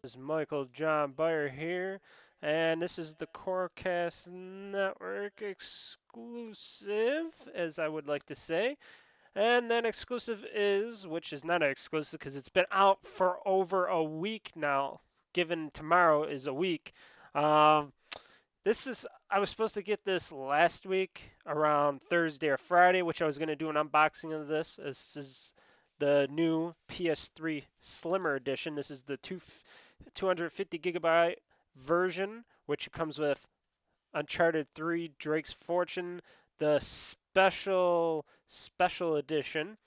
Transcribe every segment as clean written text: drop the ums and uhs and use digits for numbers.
This is Michael John Byer here, and this is the Corecast Network exclusive, as I would like to say. And that exclusive is, which is not an exclusive because it's been out for over a week now, given tomorrow is a week. Um, I was supposed to get this last week around Thursday or Friday, which I was going to do an unboxing of this. This is the new PS3 Slimmer edition. This is the 250 gigabyte version, which comes with Uncharted 3, Drake's Fortune, the special edition,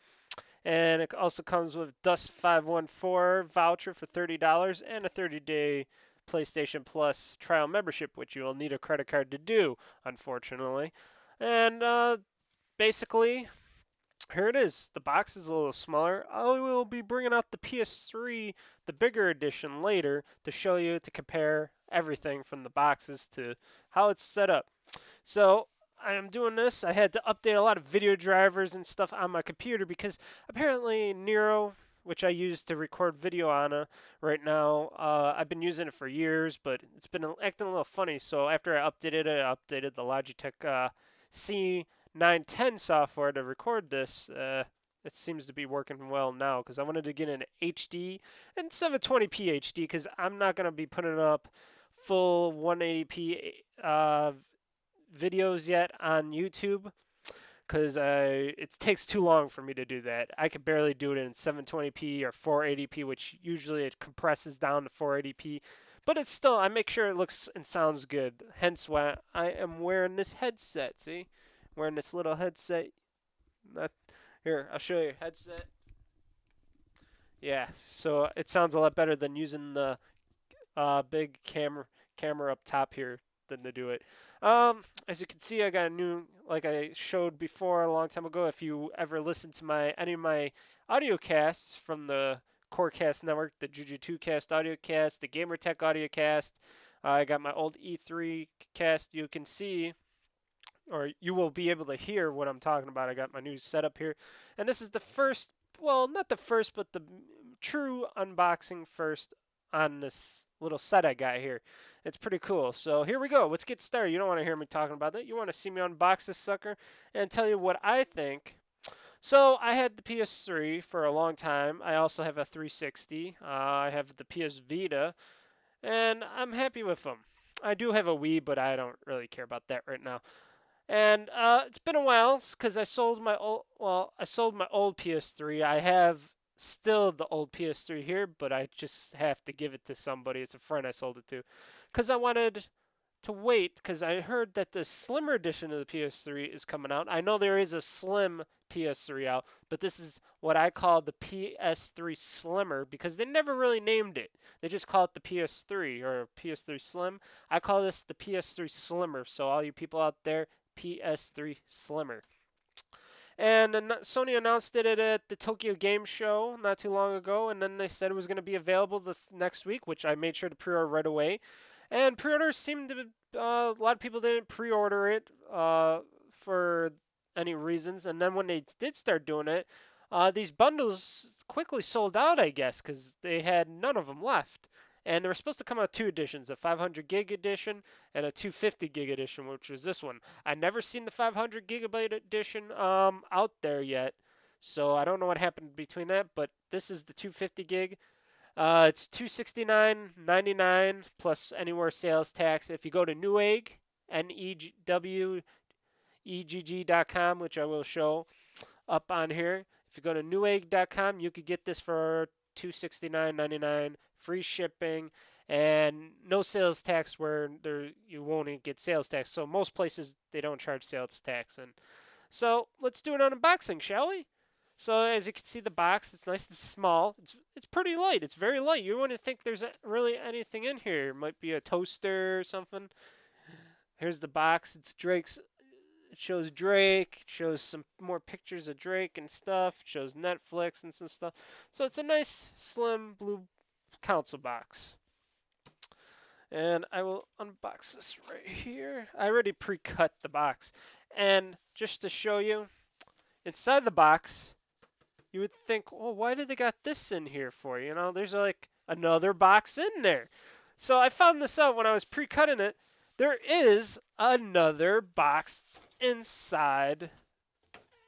and it also comes with Dust 514 voucher for $30 and a 30-day PlayStation Plus trial membership, which you will need a credit card to do, unfortunately. And basically, here it is. The box is a little smaller. I will be bringing out the PS3, the bigger edition, later to show you, to compare everything from the boxes to how it's set up. So I am doing this. I had to update a lot of video drivers and stuff on my computer because apparently Nero, which I use to record video on right now, I've been using it for years, but it's been acting a little funny. So after I updated the Logitech C910 software to record this. It seems to be working well now because I wanted to get an HD and 720p HD because I'm not going to be putting up full 180p videos yet on YouTube because it takes too long for me to do that. I could barely do it in 720p or 480p, which usually it compresses down to 480p. But it's still, I make sure it looks and sounds good. Hence why I am wearing this headset. See, wearing this little headset. Not here. I'll show you headset. Yeah, so it sounds a lot better than using the big camera up top here than to do it. As you can see, I got a new, like I showed before a long time ago. If you ever listen to any of my audio casts from the Corecast Network, the JuJu2-Cast audio cast, the GamerTech audio cast, I got my old E3 cast. You can see, or you will be able to hear what I'm talking about. I got my new setup here, and this is the first, well, not the first, but the true unboxing first on this little set I got here. It's pretty cool. So here we go. Let's get started. You don't want to hear me talking about that. You want to see me unbox this sucker and tell you what I think. So I had the PS3 for a long time. I also have a 360. I have the PS Vita, and I'm happy with them. I do have a Wii, but I don't really care about that right now. And it's been a while because I sold my old PS3. I have still the old PS3 here, but I just have to give it to somebody. It's a friend I sold it to because I wanted to wait because I heard that the slimmer edition of the PS3 is coming out. I know there is a slim PS3 out, but this is what I call the PS3 Slimmer because they never really named it. They just call it the PS3 or PS3 Slim. I call this the PS3 Slimmer. So all you people out there, PS3 Slimmer. And Sony announced it at the Tokyo Game Show not too long ago, and then they said it was going to be available the next week, which I made sure to pre-order right away. And pre-orders seemed to, a lot of people didn't pre-order it for any reasons. And then when they did start doing it, these bundles quickly sold out, I guess, because they had none of them left. And there were supposed to come out two editions, a 500 gig edition and a 250 gig edition, which was this one. I never seen the 500 gigabyte edition out there yet, so I don't know what happened between that. But this is the 250 gig. It's $269.99 plus anywhere sales tax. If you go to Newegg, NEWEGG.com, which I will show up on here. If you go to Newegg.com, you could get this for $269.99, free shipping, and no sales tax where you won't even get sales tax. So most places they don't charge sales tax. And so let's do an unboxing, shall we? So as you can see, the box, it's nice and small. It's pretty light. It's very light. You wouldn't think there's really anything in here. It might be a toaster or something. Here's the box. It's Drake's. It shows Drake. It shows some more pictures of Drake and stuff. It shows Netflix and some stuff. So it's a nice, slim blue console box. And I will unbox this right here. I already pre-cut the box. And just to show you, inside the box, you would think, well, why did they got this in here for? You know, there's like another box in there. So I found this out when I was pre-cutting it. There is another box inside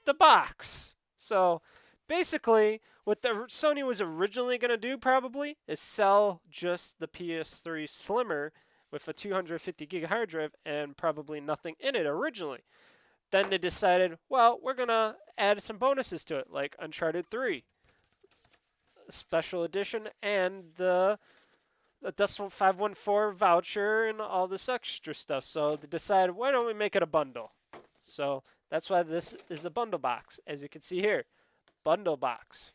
the box. So basically, what the Sony was originally going to do probably is sell just the PS3 Slimmer with a 250 gig hard drive and probably nothing in it originally. Then they decided, well, we're going to add some bonuses to it, like Uncharted 3 special edition and the Decimal 514 voucher and all this extra stuff. So they decided, why don't we make it a bundle? So that's why this is a bundle box, as you can see here. Bundle box.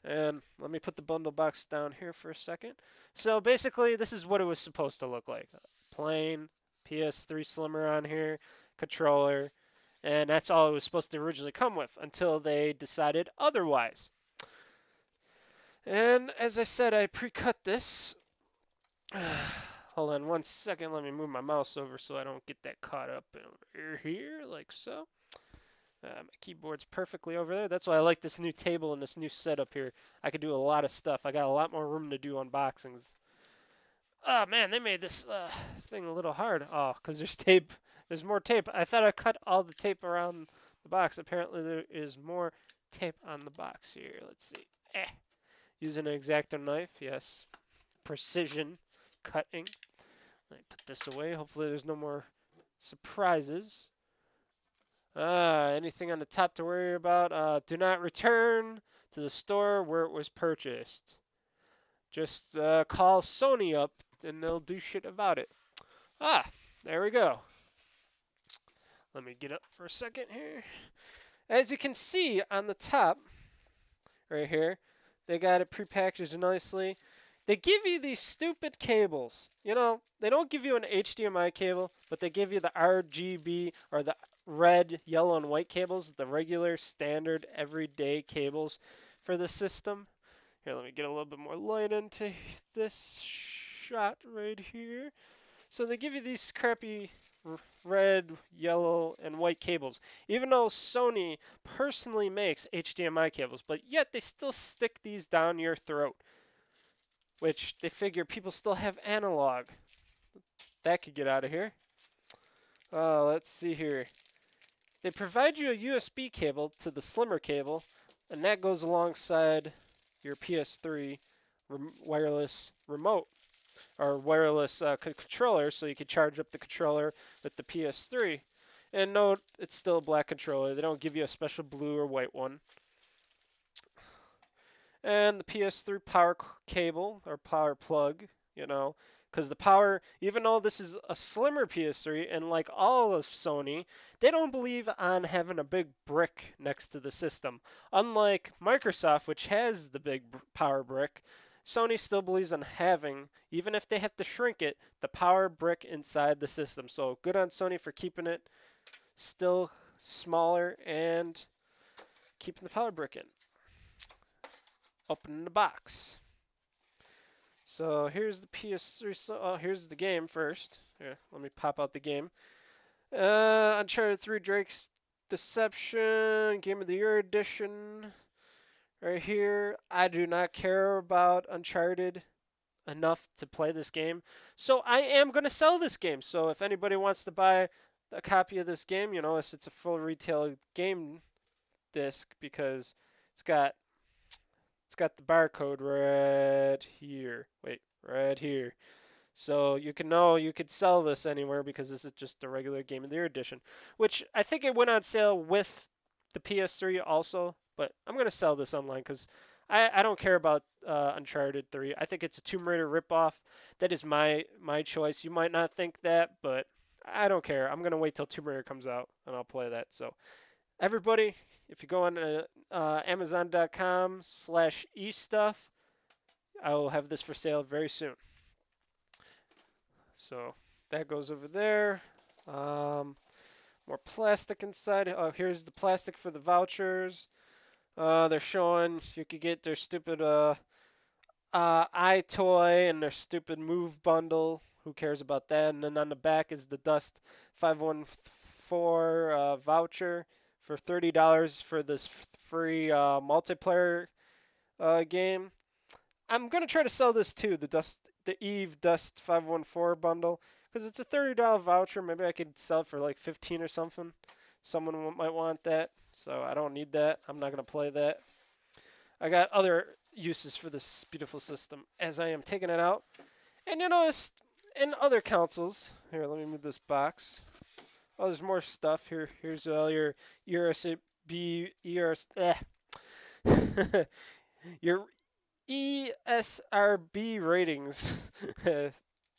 And let me put the bundle box down here for a second. So basically, this is what it was supposed to look like. Plain PS3 Slimmer on here, controller, and that's all it was supposed to originally come with until they decided otherwise. And as I said, I pre-cut this. Hold on one second. Let me move my mouse over so I don't get that caught up in here, like so. My keyboard's perfectly over there. That's why I like this new table and this new setup here. I could do a lot of stuff. I got a lot more room to do unboxings. Oh, man, they made this thing a little hard. Oh, because there's tape. There's more tape. I thought I cut all the tape around the box. Apparently, there is more tape on the box here. Let's see. Using an X-Acto knife, yes. Precision cutting. Let me put this away. Hopefully, there's no more surprises. Anything on the top to worry about? Do not return to the store where it was purchased. Just call Sony up and they'll do shit about it. There we go. Let me get up for a second here. As you can see on the top, right here, they got it prepackaged nicely. They give you these stupid cables. You know, they don't give you an HDMI cable, but they give you the RGB or the red, yellow, and white cables, the regular, standard, everyday cables for the system. Here, let me get a little bit more light into this shot right here. So they give you these crappy red, yellow, and white cables, even though Sony personally makes HDMI cables, but yet they still stick these down your throat, which they figure people still have analog. That could get out of here. Let's see here. They provide you a USB cable to the Slimmer cable, and that goes alongside your PS3 wireless remote or wireless controller, so you can charge up the controller with the PS3. And note, it's still a black controller. They don't give you a special blue or white one. And the PS3 power cable or power plug, you know, because the power, even though this is a slimmer PS3, and like all of Sony, they don't believe on having a big brick next to the system. Unlike Microsoft, which has the big power brick, Sony still believes in having, even if they have to shrink it, the power brick inside the system. So good on Sony for keeping it still smaller and keeping the power brick in. Open the box. So here's the PS3. So here's the game first. Here, let me pop out the game. Uncharted 3 Drake's Deception, Game of the Year edition. Right here. I do not care about Uncharted enough to play this game, so I am going to sell this game. So if anybody wants to buy a copy of this game, you know, it's a full retail game disc because it's got the barcode right here. Wait, right here. So you can know you could sell this anywhere because this is just a regular Game of the Year edition, which I think it went on sale with the PS3 also, but I'm going to sell this online because I don't care about Uncharted 3. I think it's a Tomb Raider ripoff. That is my choice. You might not think that, but I don't care. I'm going to wait till Tomb Raider comes out and I'll play that. So everybody, if you go on Amazon.com/eStuff, I will have this for sale very soon. So that goes over there. More plastic inside. Oh, here's the plastic for the vouchers. They're showing you could get their stupid iToy and their stupid Move bundle. Who cares about that? And then on the back is the Dust 514 voucher for $30 for this free multiplayer game. I'm gonna try to sell this too, the Eve Dust 514 bundle, because it's a $30 voucher. Maybe I could sell it for like 15 or something. Someone might want that, so I don't need that. I'm not gonna play that. I got other uses for this beautiful system as I am taking it out. And you notice in other consoles, here, let me move this box. Oh, there's more stuff here. Here's all your USB, your ESRB ratings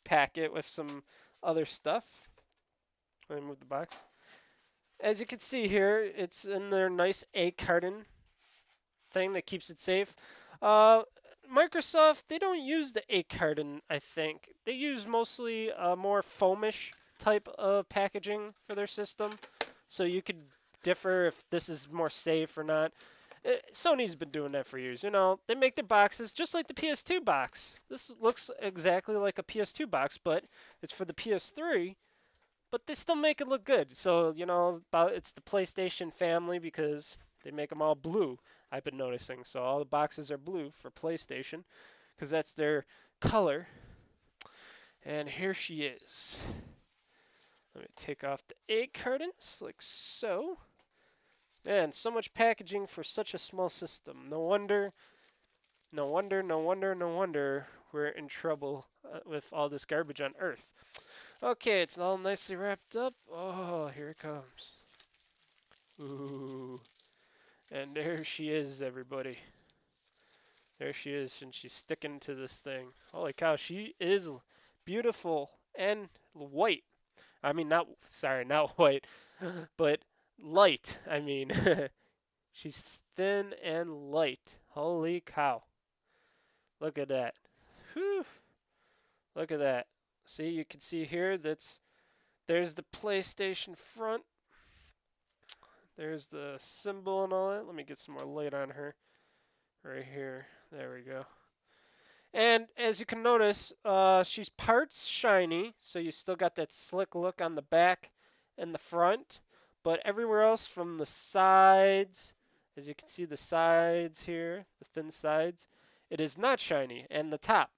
packet with some other stuff. Let me move the box. As you can see here, it's in their nice egg carton thing that keeps it safe. Microsoft, they don't use the egg carton, I think. They use mostly a more foamish type of packaging for their system. So you could differ if this is more safe or not. Sony's been doing that for years. You know, they make their boxes just like the PS2 box. This looks exactly like a PS2 box, but it's for the PS3. But they still make it look good. So, you know, it's the PlayStation family because they make them all blue, I've been noticing. So all the boxes are blue for PlayStation because that's their color. And here she is. Let me take off the egg cartons like so. Man, so much packaging for such a small system. No wonder we're in trouble with all this garbage on Earth. Okay, it's all nicely wrapped up. Oh, here it comes. Ooh. And there she is, everybody. There she is, and she's sticking to this thing. Holy cow, she is beautiful and white. I mean, not white, but light. I mean, she's thin and light. Holy cow. Look at that. Whew. Look at that. See, you can see here, there's the PlayStation front. There's the symbol and all that. Let me get some more light on her. Right here. There we go. And as you can notice, she's parts shiny, so you still got that slick look on the back and the front. But everywhere else from the sides, as you can see the sides here, the thin sides, it is not shiny. And the top.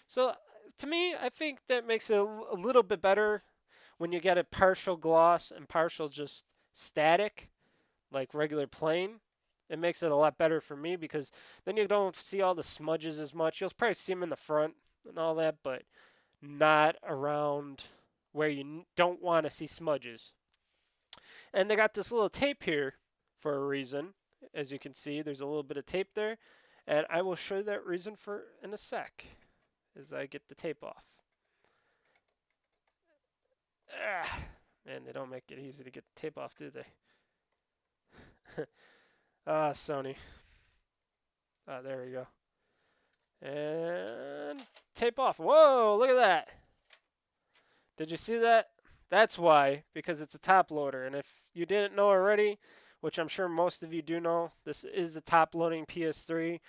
So to me, I think that makes it a little bit better when you get a partial gloss and partial just static, like regular plain. It makes it a lot better for me because then you don't see all the smudges as much. You'll probably see them in the front and all that, but not around where you don't want to see smudges. And they got this little tape here for a reason. As you can see, there's a little bit of tape there, and I will show you that reason for in a sec as I get the tape off. Man, they don't make it easy to get the tape off, do they? Sony. There we go. And tape off. Whoa, look at that. Did you see that? That's why, because it's a top loader. And if you didn't know already, which I'm sure most of you do know, this is a top loading PS3.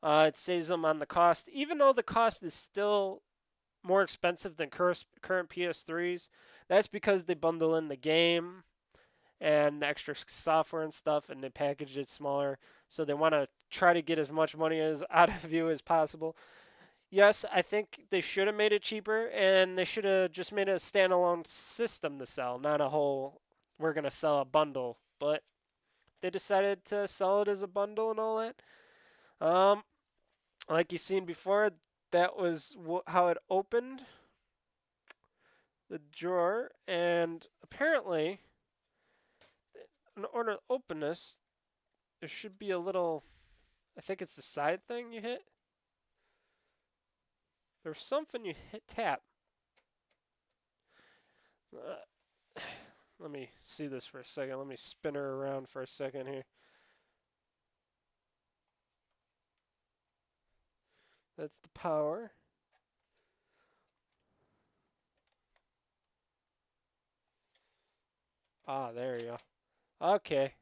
It saves them on the cost, even though the cost is still more expensive than current PS3s. That's because they bundle in the game and the extra software and stuff, and they package it smaller. So they want to try to get as much money out of you as possible. Yes, I think they should have made it cheaper, and they should have just made a standalone system to sell, not a whole, we're going to sell a bundle. But they decided to sell it as a bundle and all that. Like you've seen before, that was how it opened the drawer, and apparently, in order to open this, there should be a little, I think it's the side thing you hit. There's something you tap. Let me see this for a second. Let me spin her around for a second here. That's the power. There you go. Okay.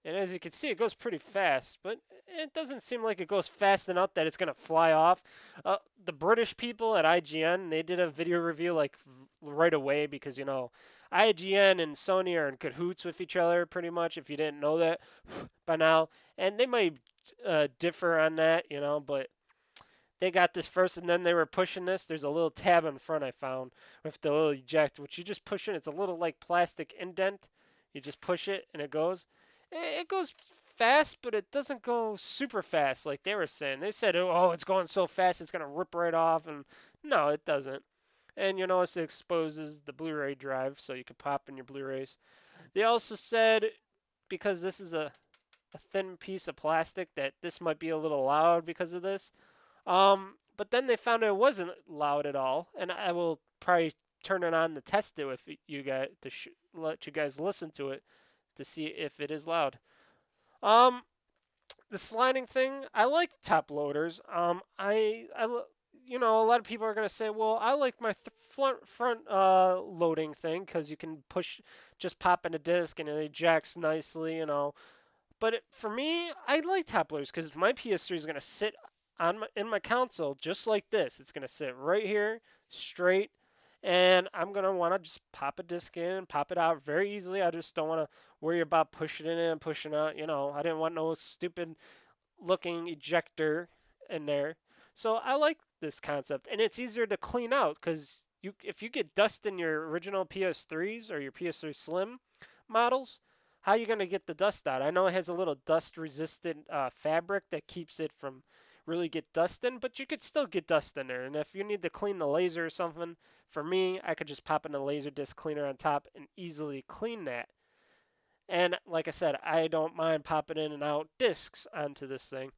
And as you can see, it goes pretty fast, but it doesn't seem like it goes fast enough that it's going to fly off. The British people at IGN, they did a video review like right away because, you know, IGN and Sony are in cahoots with each other pretty much. If you didn't know that by now, and they might differ on that, but they got this first, and then they were pushing this. There's a little tab in front I found with the little eject, which you just push in. It's a little like plastic indent. You just push it, and it goes. It goes fast, but it doesn't go super fast like they were saying. They said, "Oh, it's going so fast, it's gonna rip right off," and no, it doesn't. And you notice it exposes the Blu-ray drive, so you can pop in your Blu-rays. They also said because this is a thin piece of plastic that this might be a little loud because of this. But then they found it wasn't loud at all, and I will probably turn it on to test it with you guys to let you guys listen to it to see if it is loud. Um, the sliding thing, I like top loaders. A lot of people are gonna say, well, I like my front loading thing because you can push, just pop in a disc and it ejects nicely. But for me, I like top loaders because my PS3 is gonna sit in my console just like this. It's gonna sit right here, straight, and I'm gonna want to just pop a disc in and pop it out very easily. I just don't want to worry about pushing it in and pushing out. I didn't want no stupid looking ejector in there. So I like this concept, and it's easier to clean out because if you get dust in your original PS3s or your PS3 Slim models, how are you gonna get the dust out? I know it has a little dust resistant fabric that keeps it from really get dust in, but you could still get dust in there. And if you need to clean the laser or something, for me, I could just pop in a laser disc cleaner on top and easily clean that. And like I said, I don't mind popping in and out discs onto this thing.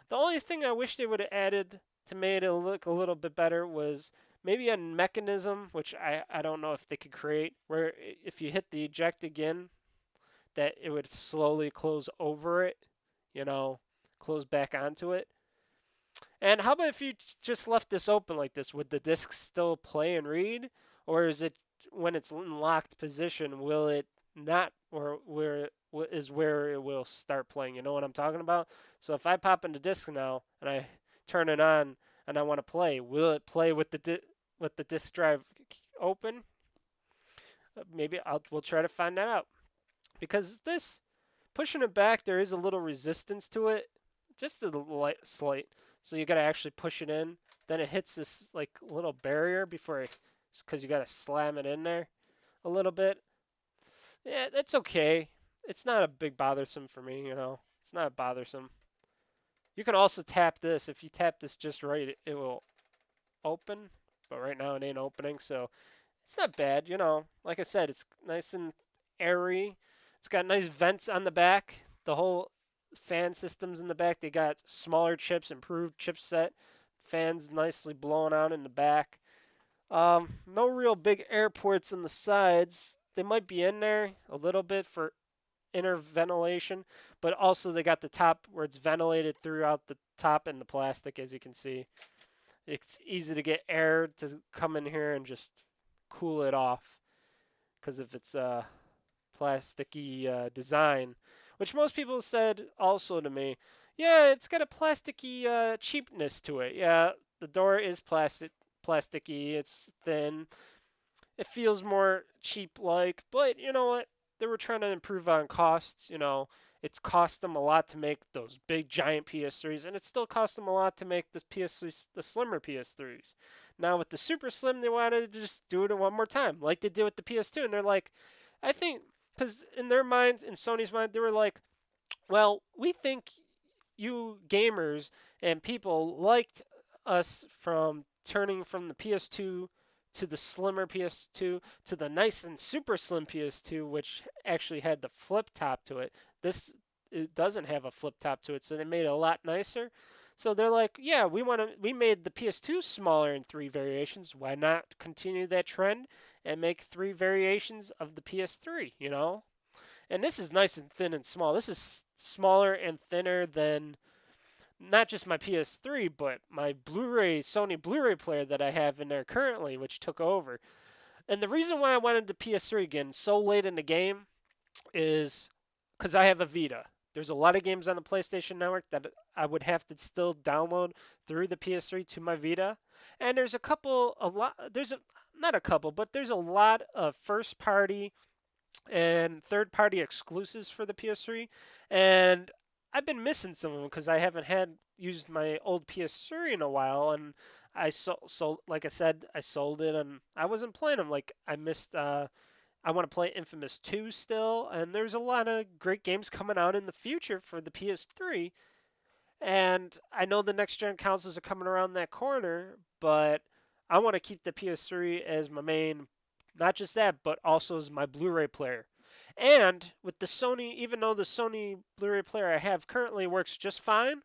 The only thing I wish they would have added to make it look a little bit better was maybe a mechanism, which I don't know if they could create, where if you hit the eject again, that it would slowly close over it, close back onto it. And how about if you just left this open like this? Would the disc still play and read? Or is it, when it's in locked position, will it not, or where it will start playing? You know what I'm talking about? So if I pop in the disc now and I turn it on and I want to play, will it play with the disc drive open? Maybe we'll try to find that out. Because this, pushing it back, there is a little resistance to it, just a slight. So you gotta actually push it in. Then it hits this like little barrier because you gotta slam it in there a little bit. Yeah, that's okay. It's not a big bothersome for me. It's not bothersome. You can also tap this. If you tap this just right, it will open. But right now it ain't opening, so it's not bad. Like I said, it's nice and airy. It's got nice vents on the back. The whole fan systems in the back. They got smaller chips, improved chipset, fans nicely blowing out in the back. No real big air ports in the sides. They might be in there a little bit for inner ventilation, but also they got the top where it's ventilated throughout the top and the plastic, as you can see. It's easy to get air to come in here and just cool it off because of its plasticky design, which most people said also to me, yeah, it's got a plasticky cheapness to it. Yeah, the door is plasticky, it's thin, it feels more cheap like, but you know what? They were trying to improve on costs. It's cost them a lot to make those big giant PS3s, and it still cost them a lot to make the slimmer PS3s. Now with the Super Slim, they wanted to just do it one more time, like they did with the PS2, and they're like, I think, because in their mind, in Sony's mind, they were like, well, we think you gamers and people liked us from turning from the PS2 to the slimmer PS2 to the nice and super slim PS2, which actually had the flip top to it. This it doesn't have a flip top to it, so they made it a lot nicer. So they're like, yeah, we made the PS2 smaller in 3 variations. Why not continue that trend and make 3 variations of the PS3? And this is nice and thin and small. This is smaller and thinner than not just my PS3, but my Sony Blu-ray player that I have in there currently, which took over. And the reason why I wanted the PS3 again so late in the game is because I have a Vita. There's a lot of games on the PlayStation Network that I would have to still download through the PS3 to my Vita. And there's a lot, not a couple, but there's a lot of first party and third party exclusives for the PS3. And I've been missing some of them because I haven't had used my old PS3 in a while. And like I said, I sold it and I wasn't playing them. Like I missed I want to play Infamous 2 still, and there's a lot of great games coming out in the future for the PS3. And I know the next gen consoles are coming around that corner, but I want to keep the PS3 as my main, not just that, but also as my Blu ray player. And with the Sony, even though the Sony Blu ray player I have currently works just fine,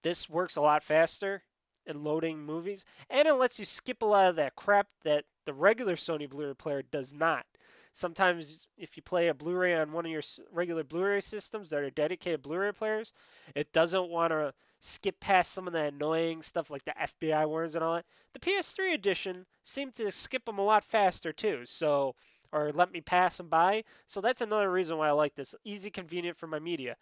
this works a lot faster in loading movies, and it lets you skip a lot of that crap that the regular Sony Blu-ray player does not. Sometimes, if you play a Blu-ray on one of your regular Blu-ray systems that are dedicated Blu-ray players, it doesn't want to skip past some of the annoying stuff like the FBI warnings and all that. The PS3 edition seemed to skip them a lot faster too, so or let me pass them by. So that's another reason why I like this. Easy, convenient for my media.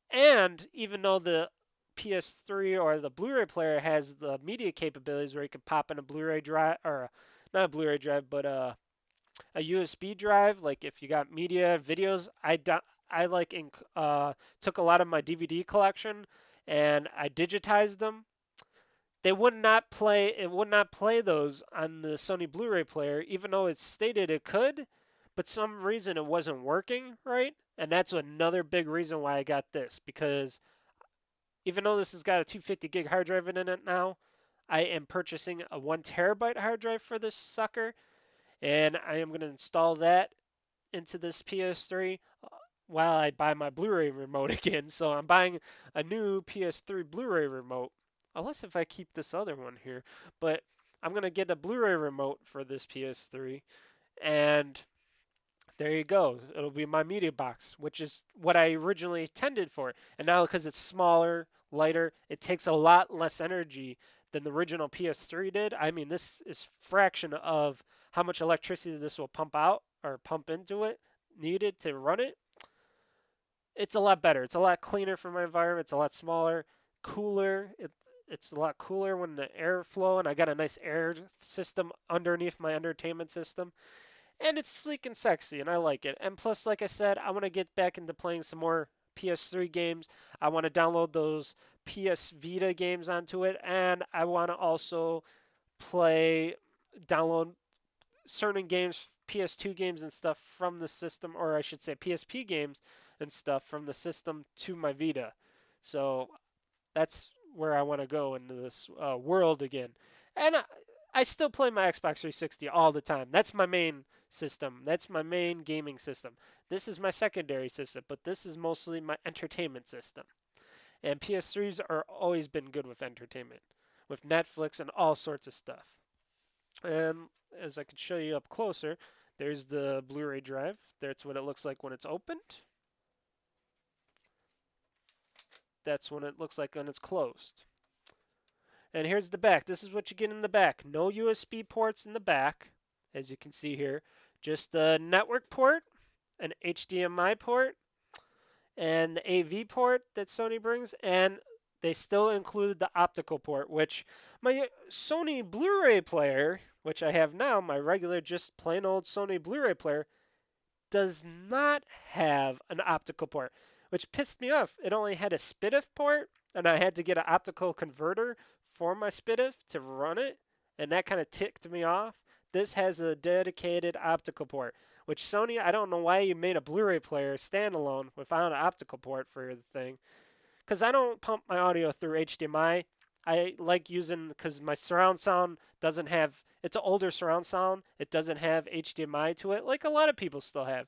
And even though the PS3 or the Blu-ray player has the media capabilities where you can pop in a Blu-ray drive or not a Blu-ray drive, but a USB drive. Like if you got media videos, I like took a lot of my DVD collection and I digitized them. They would not play. It would not play those on the Sony Blu-ray player, even though it stated it could. But some reason it wasn't working right, and that's another big reason why I got this because even though this has got a 250 gig hard drive in it now, I am purchasing a 1 terabyte hard drive for this sucker, and I am going to install that into this PS3 while I buy my Blu-ray remote again. So I'm buying a new PS3 Blu-ray remote, unless if I keep this other one here. But I'm going to get a Blu-ray remote for this PS3, and there you go. It'll be my media box, which is what I originally intended for. And now because it's smaller, lighter, it takes a lot less energy than the original PS3 did. I mean, this is fraction of how much electricity this will pump out or pump into it needed to run it. It's a lot better. It's a lot cleaner for my environment. It's a lot smaller, cooler. It's a lot cooler when the airflow, and I got a nice air system underneath my entertainment system. And it's sleek and sexy, and I like it. And plus, like I said, I want to get back into playing some more PS3 games. I want to download those PS Vita games onto it, and I want to also download certain games, PS2 games and stuff from the system, or I should say PSP games and stuff from the system to my Vita. So that's where I want to go into this world again. And I still play my Xbox 360 all the time. That's my main system. That's my main gaming system. This is my secondary system, but this is mostly my entertainment system. And PS3s are always been good with entertainment, with Netflix and all sorts of stuff. And as I can show you up closer, there's the Blu-ray drive. That's what it looks like when it's opened. That's when it looks like when it's closed. And here's the back. This is what you get in the back. No USB ports in the back, as you can see here. Just a network port, an HDMI port, and the AV port that Sony brings. And they still include the optical port, which my Sony Blu-ray player, which I have now, my regular just plain old Sony Blu-ray player, does not have an optical port, which pissed me off. It only had a SPDIF port, and I had to get an optical converter for my SPDIF to run it, and that kind of ticked me off. This has a dedicated optical port, which Sony, I don't know why you made a Blu-ray player standalone without an optical port for the thing, because I don't pump my audio through HDMI. I like using, because my surround sound doesn't have, it's an older surround sound, it doesn't have HDMI to it, like a lot of people still have.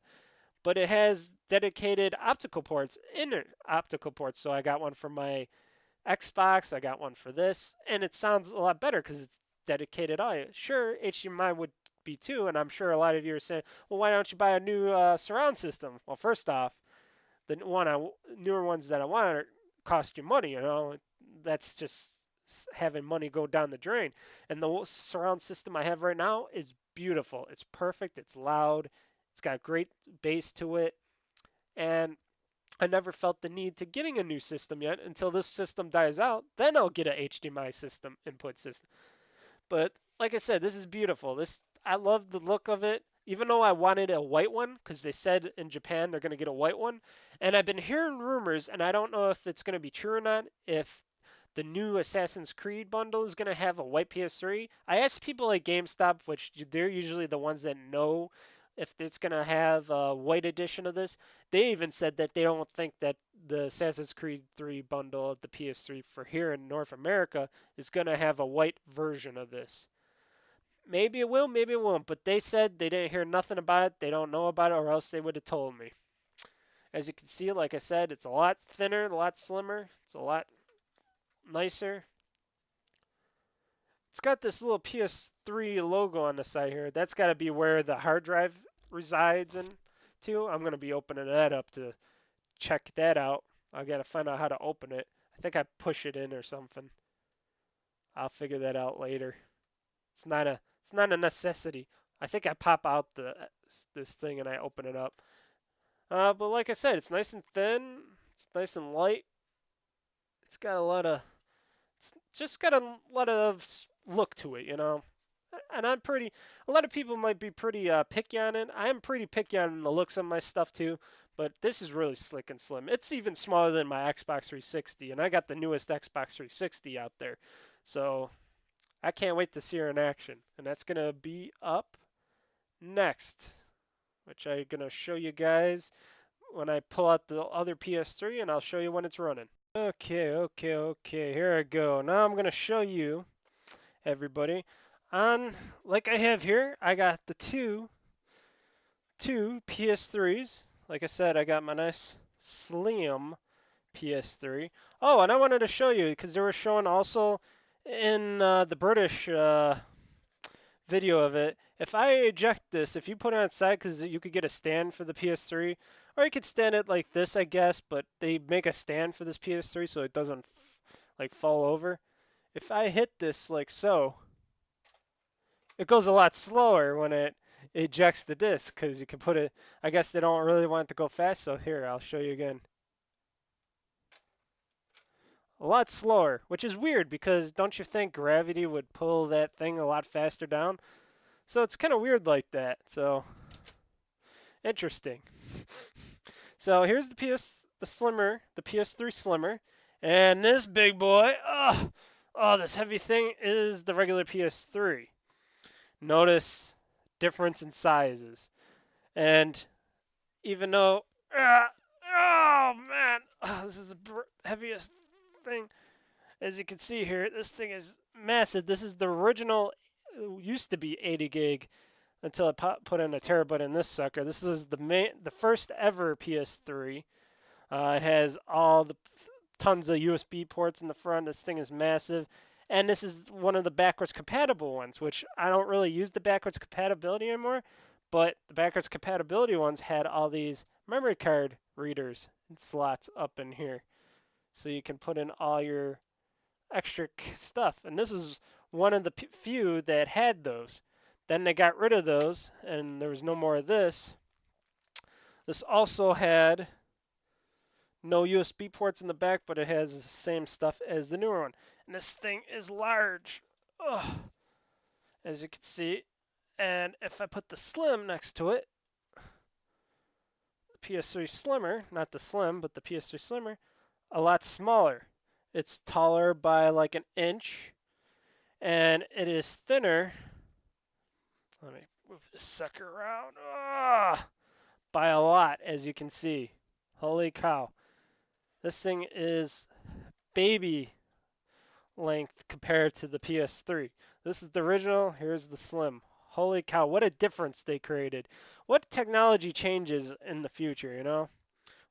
But it has dedicated optical ports, inner optical ports, so I got one for my Xbox, I got one for this, and it sounds a lot better because it's dedicated audio. Sure, HDMI would be too, and I'm sure a lot of you are saying, well, why don't you buy a new surround system? Well, first off, the newer ones that I want cost you money, you know. That's just having money go down the drain. And the surround system I have right now is beautiful. It's perfect, it's loud, it's got great bass to it, and I never felt the need to getting a new system yet until this system dies out. Then I'll get a HDMI system input system. But like I said, this is beautiful. I love the look of it. Even though I wanted a white one, because they said in Japan they're going to get a white one, and I've been hearing rumors, and I don't know if it's going to be true or not. If the new Assassin's Creed bundle is going to have a white PS3. I asked people at GameStop, which they're usually the ones that know if it's going to have a white edition of this. They even said that they don't think that the Assassin's Creed 3 bundle of the PS3 for here in North America is going to have a white version of this. Maybe it will, maybe it won't, but they said they didn't hear nothing about it, they don't know about it, or else they would have told me. As you can see, like I said, it's a lot thinner, a lot slimmer, it's a lot nicer. It's got this little PS3 logo on the side here. That's got to be where the hard drive resides in too. I'm going to be opening that up to check that out. I got to find out how to open it. I think I push it in or something. I'll figure that out later. It's not a necessity. I think I pop out this thing and I open it up. But like I said, it's nice and thin. It's nice and light. It's got a lot of look to it, you know. And a lot of people might be pretty picky on it. I'm pretty picky on the looks of my stuff too, but this is really slick and slim. It's even smaller than my Xbox 360, and I got the newest Xbox 360 out there. So I can't wait to see her in action. And that's going to be up next, which I'm going to show you guys when I pull out the other PS3, and I'll show you when it's running. Okay, here I go. Now I'm going to show you, everybody, like I have here, I got the two PS3s. Like I said, I got my nice slim PS3. Oh, and I wanted to show you, because they were showing also in the British video of it, if I eject this, if you put it on its side, because you could get a stand for the PS3, or you could stand it like this, I guess, but they make a stand for this PS3 so it doesn't like fall over. If I hit this like so, it goes a lot slower when it ejects the disc, because you can put it, I guess they don't really want it to go fast, so here, I'll show you again. A lot slower, which is weird, because don't you think gravity would pull that thing a lot faster down? So it's kind of weird like that, so interesting. So here's the PS3 Slimmer, and this big boy, this heavy thing is the regular PS3. Notice difference in sizes, and even though, oh man, this is the heaviest thing. As you can see here, this thing is massive. This is the original, used to be 80 gig until I put in a terabyte in this sucker. This was the first ever PS3. It has all the tons of USB ports in the front. This thing is massive. And this is one of the backwards compatible ones, which I don't really use the backwards compatibility anymore, but the backwards compatibility ones had all these memory card readers and slots up in here. So you can put in all your extra stuff. And this is one of the few that had those. Then they got rid of those, and there was no more of this. This also had no USB ports in the back, but it has the same stuff as the newer one. And this thing is large, as you can see. And if I put the Slim next to it, the PS3 Slimmer, not the Slim, but the PS3 Slimmer, a lot smaller. It's taller by like an inch, and it is thinner. Let me move this sucker around. By a lot, as you can see. Holy cow. This thing is baby length compared to the PS3. This is the original. Here's the Slim. Holy cow, what a difference they created. What technology changes in the future, you know?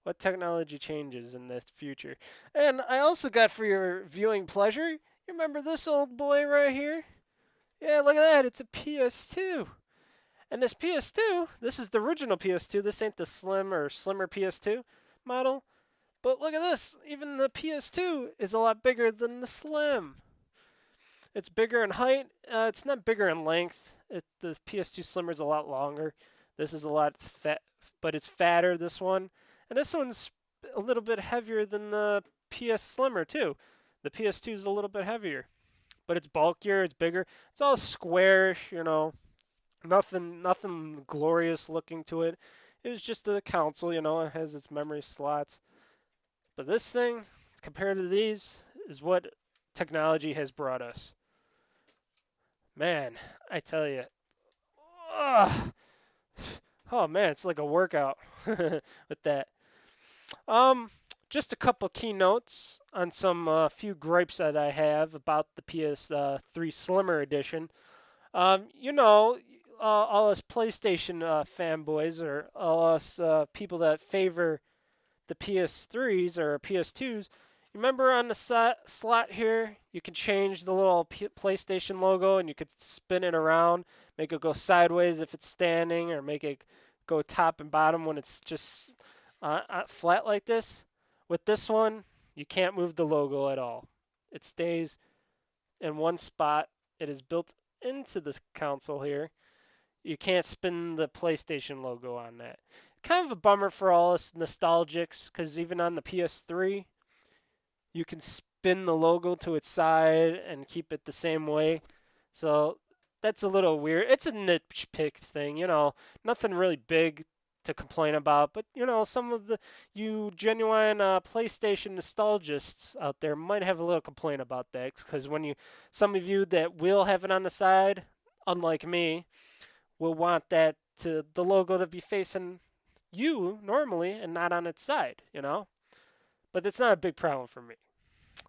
What technology changes in the future? And I also got, for your viewing pleasure, you remember this old boy right here? Yeah, look at that. It's a PS2. And this PS2, this is the original PS2. This ain't the Slim or Slimmer PS2 model. But look at this. Even the PS2 is a lot bigger than the Slim. It's bigger in height. It's not bigger in length. The PS2 Slimmer is a lot longer. This is a lot fat, but it's fatter, this one. And this one's a little bit heavier than the PS Slimmer too. The PS2 is a little bit heavier, but it's bulkier, it's bigger. It's all squarish, nothing glorious looking to it. It was just a console, it has its memory slots. But this thing, compared to these, is what technology has brought us. Man, I tell you, ugh, oh man, it's like a workout with that. Um, just a couple key notes on some few gripes that I have about the PS3 Slimmer edition. All us PlayStation fanboys or all us people that favor the PS3s or PS2s, you remember on the slot here, you can change the little PlayStation logo and you could spin it around, make it go sideways if it's standing, or make it go top and bottom when it's just flat like this. With this one, you can't move the logo at all. It stays in one spot. It is built into the console here. You can't spin the PlayStation logo on that. Kind of a bummer for all us nostalgics, because even on the PS3, you can spin the logo to its side and keep it the same way. So that's a little weird. It's a nitpick thing, nothing really big to complain about. But some of you genuine PlayStation nostalgists out there might have a little complaint about that, because some of you that will have it on the side, unlike me, will want the logo to be facing you normally and not on its side, But it's not a big problem for me.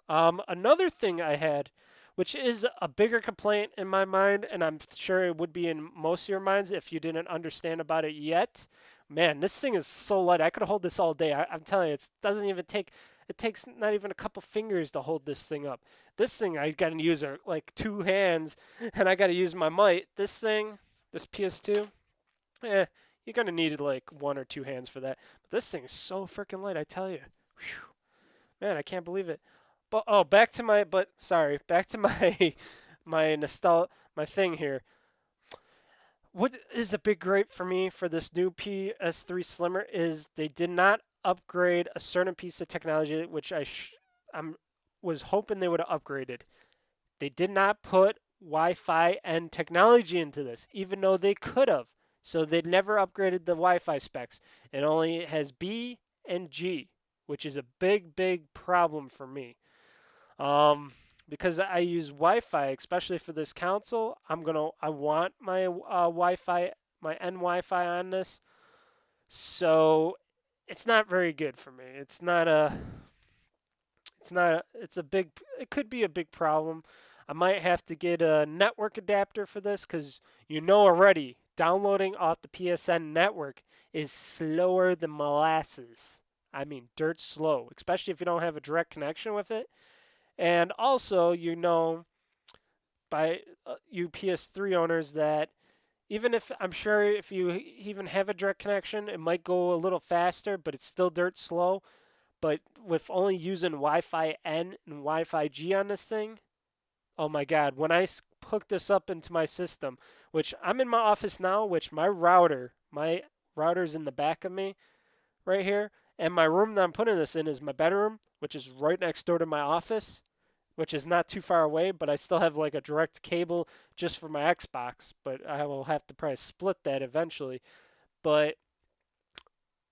Another thing I had, which is a bigger complaint in my mind, and I'm sure it would be in most of your minds if you didn't understand about it yet. Man, this thing is so light. I could hold this all day. I'm telling you, it doesn't even take. It takes not even a couple fingers to hold this thing up. This thing I got to use like two hands, and I got to use my might. This PS2, you're gonna need like one or two hands for that. But this thing is so freaking light, I tell you. Whew. Man, I can't believe it. But back to my my thing here. What is a big gripe for me for this new PS3 Slimmer is they did not upgrade a certain piece of technology, which I'm was hoping they would have upgraded. They did not put Wi-Fi and technology into this, even though they could have. So they never upgraded the Wi-Fi specs. It only has B and G, which is a big, big problem for me. Because I use Wi-Fi, especially for this console. I want my Wi-Fi, my N Wi-Fi on this. So it's not very good for me. It could be a big problem. I might have to get a network adapter for this, because already downloading off the PSN network is slower than molasses. I mean, dirt slow, especially if you don't have a direct connection with it. And also, by you PS3 owners, that even if I'm sure if you even have a direct connection, it might go a little faster, but it's still dirt slow. But with only using Wi-Fi N and Wi-Fi G on this thing, oh my God, when I hook this up into my system, which I'm in my office now, which my router's in the back of me right here, and my room that I'm putting this in is my bedroom, which is right next door to my office, which is not too far away, but I still have like a direct cable just for my Xbox, but I will have to probably split that eventually. But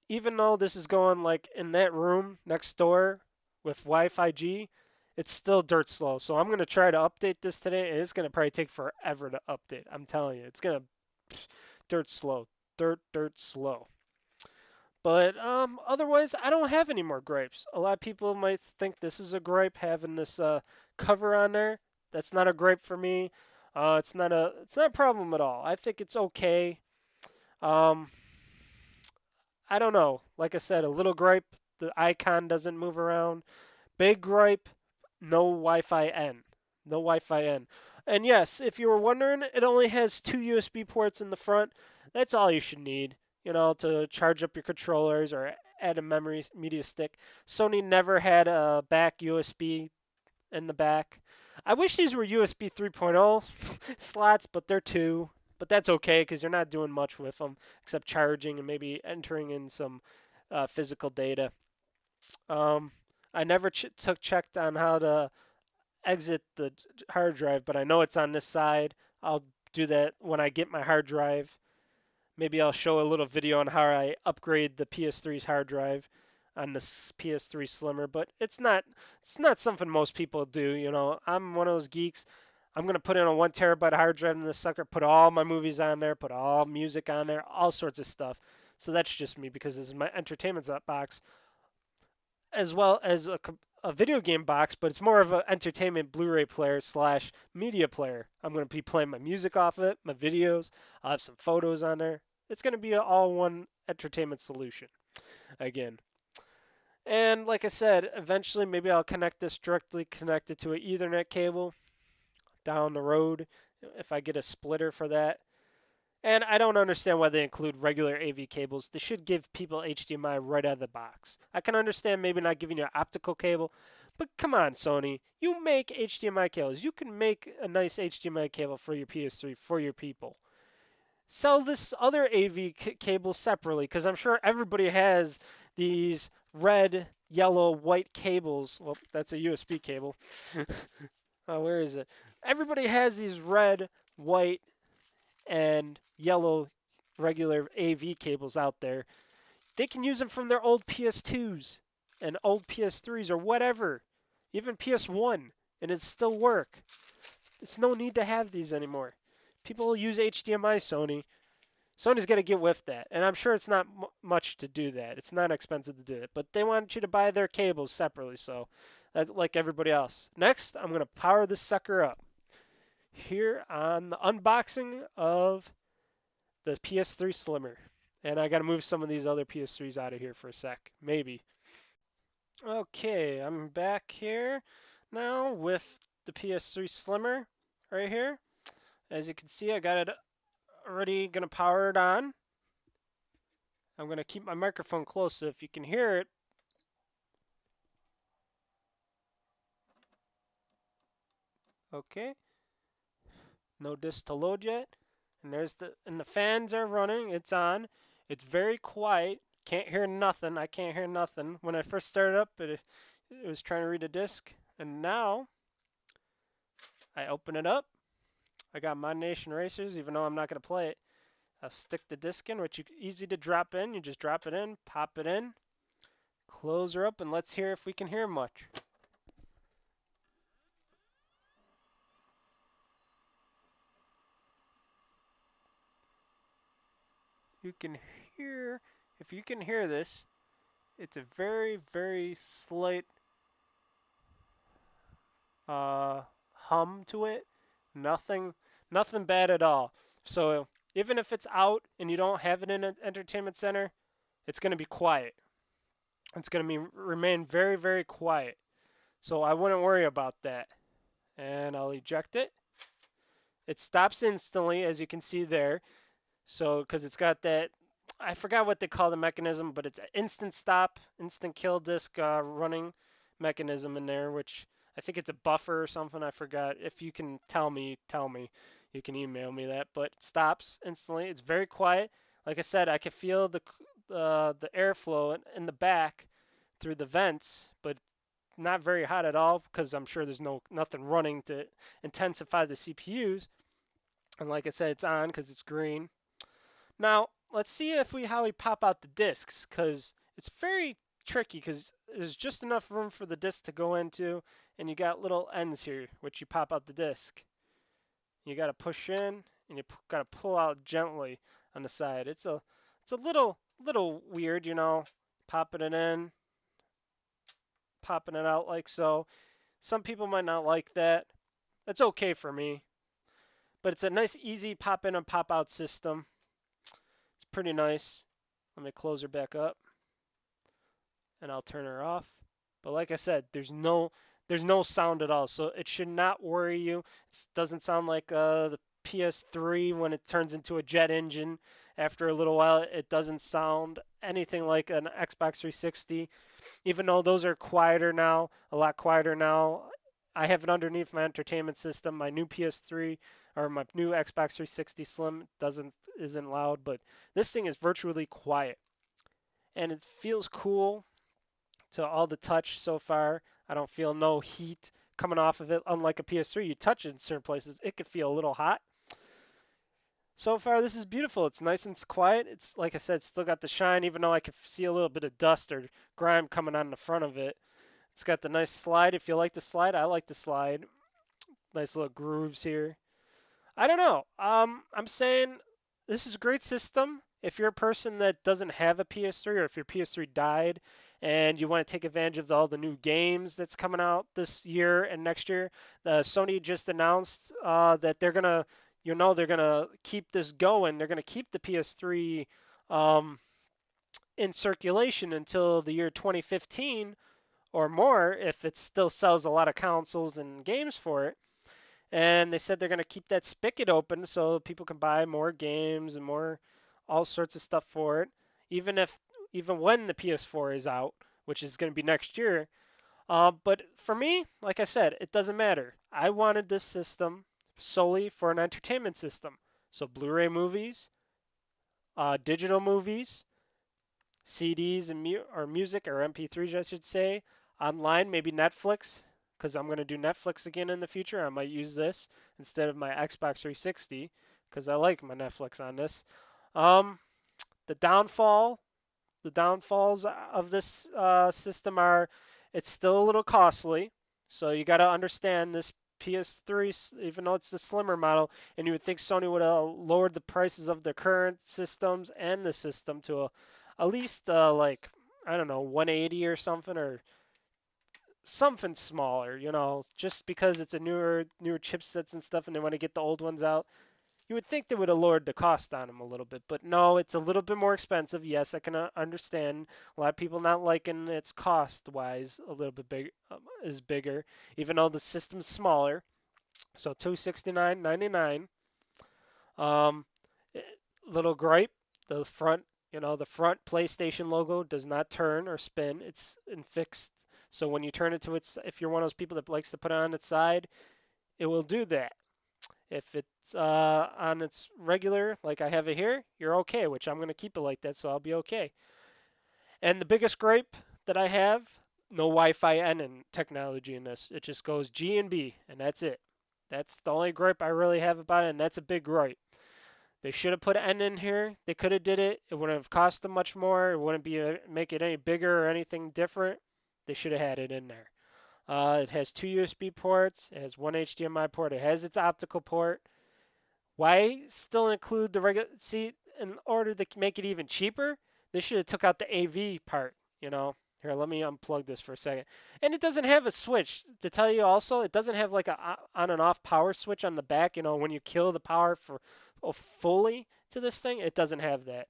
even though this is going like in that room next door with Wi-Fi G, it's still dirt slow. So I'm going to try to update this today, and it's going to probably take forever to update. I'm telling you, it's going to dirt slow. Dirt slow. But otherwise, I don't have any more gripes. A lot of people might think this is a gripe, having this cover on there. That's not a gripe for me. It's not a problem at all. I think it's okay. Um, I don't know. Like I said, a little gripe. The icon doesn't move around. Big gripe. No Wi-Fi N. No Wi-Fi N. And yes, if you were wondering, it only has two USB ports in the front. That's all you should need, to charge up your controllers or add a media stick. Sony never had a back USB in the back. I wish these were USB 3.0 slots, but they're two. But that's okay, because you're not doing much with them except charging and maybe entering in some physical data. Um, I never checked on how to exit the hard drive, but I know it's on this side. I'll do that when I get my hard drive. Maybe I'll show a little video on how I upgrade the PS3's hard drive on the PS3 Slimmer, but it's not something most people do. I'm one of those geeks. I'm gonna put in a 1 terabyte hard drive in this sucker, put all my movies on there, put all music on there, all sorts of stuff. So that's just me because this is my entertainment box, as well as a video game box, but it's more of an entertainment Blu-ray player slash media player. I'm going to be playing my music off it, my videos. I'll have some photos on there. It's going to be an all-one entertainment solution again. And like I said, eventually maybe I'll connect this directly connected to an Ethernet cable down the road if I get a splitter for that. And I don't understand why they include regular AV cables. They should give people HDMI right out of the box. I can understand maybe not giving you an optical cable, but come on, Sony. You make HDMI cables. You can make a nice HDMI cable for your PS3 for your people. Sell this other AV cable separately because I'm sure everybody has these red, yellow, white cables. Well, that's a USB cable. Oh, where is it? Everybody has these red, white, and yellow regular AV cables out there. They can use them from their old PS2s and old PS3s or whatever, even PS1, and it still work. It's no need to have these anymore. People use HDMI, Sony. Sony's got to get with that, and I'm sure it's not much to do that. It's not expensive to do it, but they want you to buy their cables separately, so that's like everybody else. Next, I'm going to power this sucker up here on the unboxing of the PS3 Slimmer. And I got to move some of these other PS3s out of here for a sec. Maybe. Okay, I'm back here now with the PS3 Slimmer right here. As you can see, I got it already going to power it on. I'm going to keep my microphone close so if you can hear it. Okay. No disc to load yet. And the fans are running. It's on. It's very quiet. Can't hear nothing. I can't hear nothing. When I first started up, it was trying to read a disc. And now I open it up. I got My Nation Racers, even though I'm not going to play it. I'll stick the disc in, which is easy to drop in. You just drop it in, pop it in, close her up, and let's hear if we can hear much. You can hear, if you can hear this, it's a very, very slight hum to it. Nothing bad at all. So even if it's out and you don't have it in an entertainment center, it's going to be quiet. It's going to remain very, very quiet. So I wouldn't worry about that. And I'll eject it. It stops instantly, as you can see there. So, because it's got that, I forgot what they call the mechanism, but it's an instant stop, instant kill disc running mechanism in there, which I think it's a buffer or something. I forgot. If you can tell me. You can email me that. But it stops instantly. It's very quiet. Like I said, I can feel the airflow in the back through the vents, but not very hot at all because I'm sure there's nothing running to intensify the CPUs. And like I said, it's on because it's green. Now let's see how we pop out the discs, because it's very tricky because there's just enough room for the disc to go into, and you got little ends here which you pop out the disc. You got to push in and you got to pull out gently on the side. It's a little weird, popping it in, popping it out like so. Some people might not like that. That's okay for me. But it's a nice easy pop in and pop out system. It's pretty nice. Let me close her back up. And I'll turn her off. But like I said, there's no sound at all, so it should not worry you. It doesn't sound like the PS3 when it turns into a jet engine. After a little while, it doesn't sound anything like an Xbox 360, even though those are quieter now, a lot quieter now. I have it underneath my entertainment system. My new PS3 or my new Xbox 360 Slim isn't loud, but this thing is virtually quiet, and it feels cool to all the touch so far. I don't feel no heat coming off of it. Unlike a PS3, you touch it in certain places, it could feel a little hot. So far, this is beautiful. It's nice and quiet. It's like I said, still got the shine, even though I can see a little bit of dust or grime coming on the front of it. It's got the nice slide. If you like the slide, I like the slide. Nice little grooves here. I don't know. I'm saying this is a great system. If you're a person that doesn't have a PS3 or if your PS3 died and you want to take advantage of all the new games that's coming out this year and next year, Sony just announced that they're gonna keep this going. They're gonna keep the PS3 um, in circulation until the year 2015 or more, if it still sells a lot of consoles and games for it. And they said they're going to keep that spigot open so people can buy more games and more all sorts of stuff for it, even if even when the PS4 is out, which is going to be next year. But for me, like I said, it doesn't matter. I wanted this system solely for an entertainment system. So Blu-ray movies, digital movies, CDs and or music or MP3s, I should say, online, maybe Netflix, because I'm going to do Netflix again in the future. I might use this instead of my Xbox 360 because I like my Netflix on this. Um, the downfalls of this system are it's still a little costly. So you got to understand this PS3, even though it's the slimmer model, and you would think Sony would have lowered the prices of the current systems and the system to at least like I don't know 180 or something or something smaller, just because it's a newer chipsets and stuff, and they want to get the old ones out. You would think they would have lowered the cost on them a little bit, but no, it's a little bit more expensive. Yes, I can understand a lot of people not liking its cost-wise a little bit is bigger, even though the system's smaller. So $269.99. Um, little gripe, the front, the front PlayStation logo does not turn or spin. It's in fixed. So when you turn it to its, if you're one of those people that likes to put it on its side, it will do that. If it's on its regular, like I have it here, you're okay, which I'm going to keep it like that, so I'll be okay. And the biggest gripe that I have, no Wi-Fi N in technology in this. It just goes G and B, and that's it. That's the only gripe I really have about it, and that's a big gripe. They should have put N in here. They could have did it. It wouldn't have cost them much more. It wouldn't be make it any bigger or anything different. They should have had it in there. It has two USB ports. It has one HDMI port. It has its optical port. Why still include the regular? See, in order to make it even cheaper, they should have took out the AV part. Here, let me unplug this for a second. And it doesn't have a switch. To tell you also, it doesn't have like a on and off power switch on the back. When you kill the power for fully to this thing, it doesn't have that.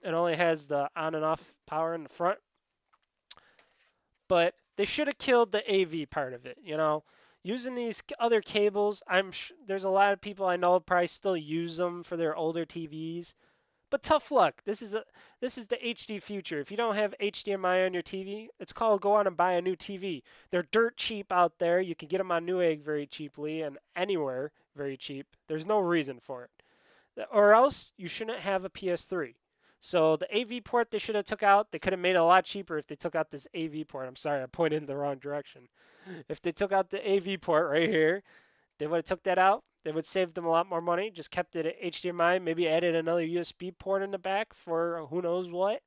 It only has the on and off power in the front. But they should have killed the AV part of it. Using these other cables, there's a lot of people I know probably still use them for their older TVs. But tough luck. This is the HD future. If you don't have HDMI on your TV, it's called go out and buy a new TV. They're dirt cheap out there. You can get them on Newegg very cheaply and anywhere very cheap. There's no reason for it. Or else you shouldn't have a PS3. So the AV port they should have took out. They could have made it a lot cheaper if they took out this AV port. I'm sorry, I pointed in the wrong direction. If they took out the AV port right here, they would have took that out. They would save them a lot more money. Just kept it at HDMI, maybe added another USB port in the back for who knows what.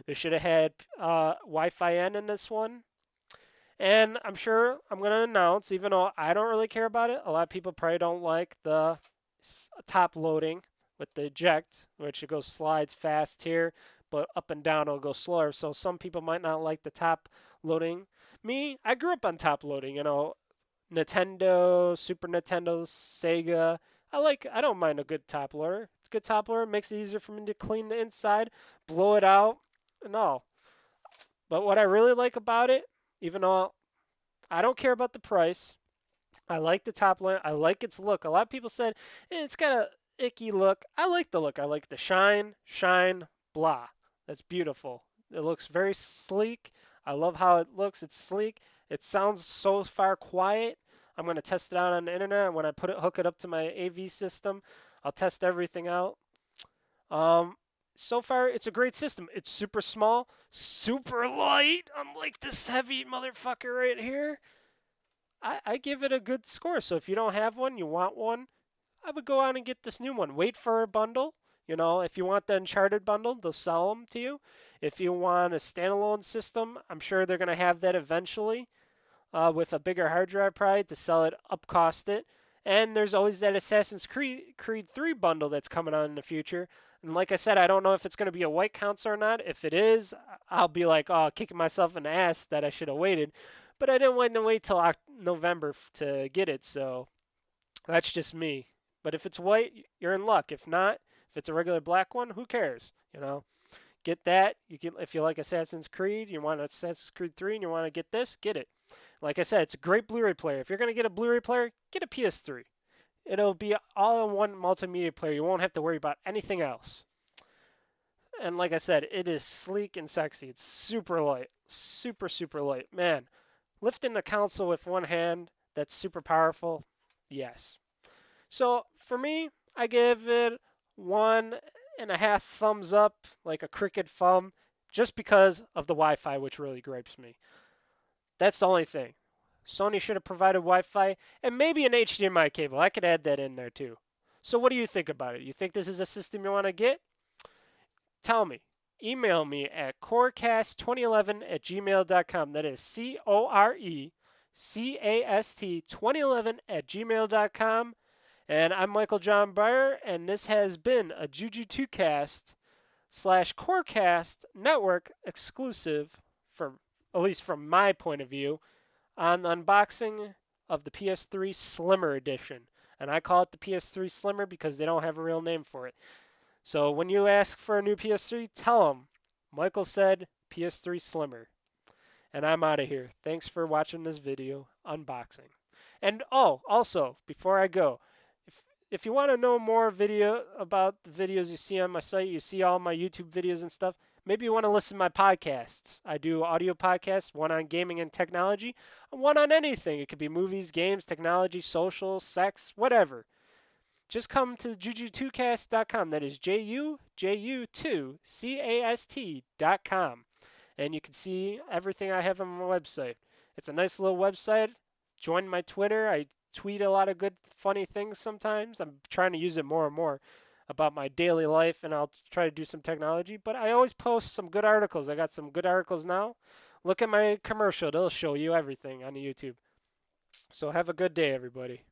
They should have had Wi-Fi N in this one. And I'm sure I'm going to announce, even though I don't really care about it, a lot of people probably don't like the top loading with the eject, which it goes slides fast here, but up and down it'll go slower. So some people might not like the top loading. Me, I grew up on top loading, Nintendo, Super Nintendo, Sega. I don't mind a good top loader. It's a good top loader. It makes it easier for me to clean the inside, blow it out, and all. But what I really like about it, even though I don't care about the price, I like the top loader. I like its look. A lot of people said it's got a icky look. I like the look. I like the shine, blah. That's beautiful. It looks very sleek. I love how it looks. It's sleek. It sounds so far quiet. I'm going to test it out on the internet. When I hook it up to my AV system, I'll test everything out. so far, it's a great system. It's super small, super light, unlike this heavy motherfucker right here. I give it a good score. So if you don't have one, you want one, I would go out and get this new one. Wait for a bundle. You know, if you want the Uncharted bundle, they'll sell them to you. If you want a standalone system, I'm sure they're going to have that eventually with a bigger hard drive probably to sell it, up cost it. And there's always that Assassin's Creed 3 bundle that's coming on in the future. And like I said, I don't know if it's going to be a white console or not. If it is, I'll be like, oh, kicking myself in the ass that I should have waited. But I didn't wait till November to get it, so that's just me. But if it's white, you're in luck. If not, if it's a regular black one, who cares? You know, get that. You can, if you like Assassin's Creed, you want Assassin's Creed 3, and you want to get this, get it. Like I said, it's a great Blu-ray player. If you're gonna get a Blu-ray player, get a PS3. It'll be all-in-one multimedia player. You won't have to worry about anything else. And like I said, it is sleek and sexy. It's super light, super light. Man, lifting the console with one hand, that's super powerful. Yes. So for me, I give it 1.5 thumbs up, like a cricket thumb, just because of the Wi-Fi, which really gripes me. That's the only thing. Sony should have provided Wi-Fi and maybe an HDMI cable. I could add that in there too. So what do you think about it? You think this is a system you want to get? Tell me. Email me at corecast2011@gmail.com. That is CORECAST2011@gmail.com. And I'm Michael John Breyer, and this has been a JuJu2Cast / Corecast network exclusive, for at least from my point of view, on the unboxing of the PS3 Slimmer edition. And I call it the PS3 Slimmer because they don't have a real name for it. So when you ask for a new PS3, tell them Michael said PS3 Slimmer. And I'm out of here. Thanks for watching this video unboxing. And oh, also, before I go, if you want to know more video about the videos you see on my site, you see all my YouTube videos and stuff, maybe you want to listen to my podcasts. I do audio podcasts, one on gaming and technology, one on anything. It could be movies, games, technology, social, sex, whatever. Just come to JuJu2Cast.com. That is JuJu2Cast.com. And you can see everything I have on my website. It's a nice little website. Join my Twitter. I tweet a lot of good, funny things sometimes. I'm trying to use it more and more about my daily life, and I'll try to do some technology. But I always post some good articles. I got some good articles now. Look at my commercial. They'll show you everything on the YouTube. So have a good day, everybody.